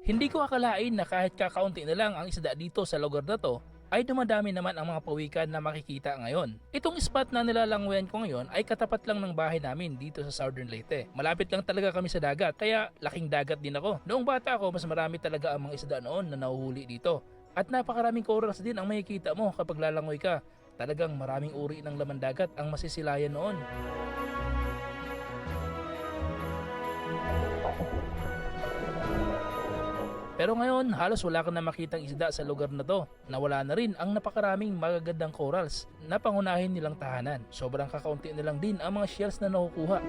Hindi ko akalain na kahit kakaunti na lang ang isda dito sa lugar na to, ay dumadami naman ang mga pawikan na makikita ngayon. Itong spot na nilalangwayan ko ngayon ay katapat lang ng bahay namin dito sa Southern Leyte. Malapit lang talaga kami sa dagat, kaya laking dagat din ako. Noong bata ako, mas marami talaga ang mga isda noon na nahuhuli dito. At napakaraming corals din ang makikita mo kapag lalangoy ka. Talagang maraming uri ng laman dagat ang masisilayan noon. Pero ngayon, halos wala ka na makitang isda sa lugar na to. Nawala na rin ang napakaraming magagandang corals na pangunahin nilang tahanan. Sobrang kakaunti na lang din ang mga shells na nakukuha.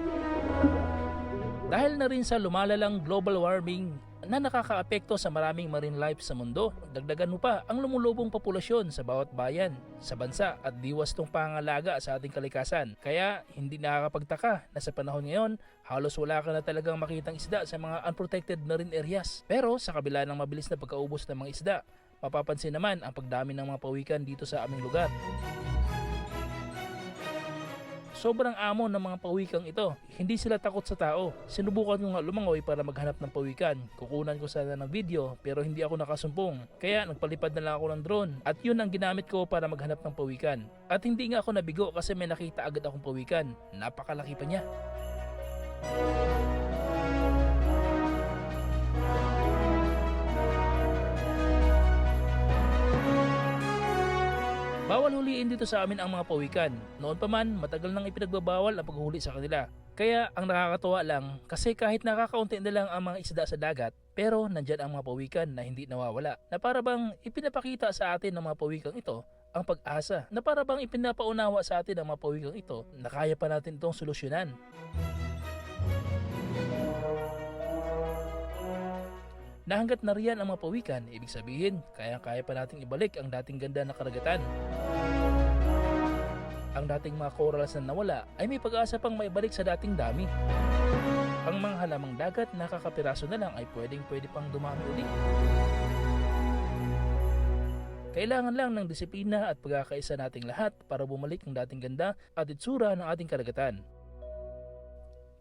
Dahil na rin sa lumalalang global warming na nakakaapekto sa maraming marine life sa mundo, dagdagan mo pa ang lumulubong populasyon sa bawat bayan, sa bansa at diwas tong pangalaga sa ating kalikasan. Kaya hindi nakakapagtaka na sa panahon ngayon, halos wala ka na talagang makitang isda sa mga unprotected marine areas. Pero sa kabila ng mabilis na pagkaubos ng mga isda, mapapansin naman ang pagdami ng mga pawikan dito sa aming lugar. Sobrang amo ng mga pawikang ito. Hindi sila takot sa tao. Sinubukan ko nga lumangoy para maghanap ng pawikan. Kukunan ko sana ng video pero hindi ako nakasumpong. Kaya nagpalipad na lang ako ng drone at yun ang ginamit ko para maghanap ng pawikan. At hindi nga ako nabigo kasi may nakita agad akong pawikan. Napakalaki pa niya. Bawal huliin dito sa amin ang mga pawikan. Noon pa man, matagal nang ipinagbabawal ang paghuli sa kanila. Kaya ang nakakatuwa lang kasi kahit nakakaunti na lang ang mga isda sa dagat, pero nandyan ang mga pawikan na hindi nawawala. Na para bang ipinapakita sa atin ng mga pawikang ito ang pag-asa. Na para bang ipinapaunawa sa atin ng mga pawikang ito na kaya pa natin itong solusyonan. Na hanggat nariyan ang mga pawikan, ibig sabihin, kaya pa nating ibalik ang dating ganda na karagatan. Ang dating mga corals na nawala ay may pag-asa pang maibalik sa dating dami. Ang mga halamang dagat na kakapiraso na lang ay pwede pang dumami ulit. Kailangan lang ng disiplina at pagkakaisa nating lahat para bumalik ang dating ganda at itsura ng ating karagatan.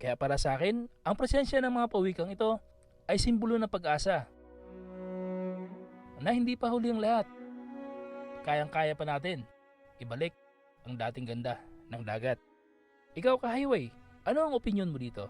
Kaya para sa akin, ang presensya ng mga pawikang ito ay simbolo ng pag-asa na hindi pa huli ang lahat. Kayang-kaya pa natin ibalik ang dating ganda ng dagat. Ikaw ka-highway, ano ang opinion mo dito?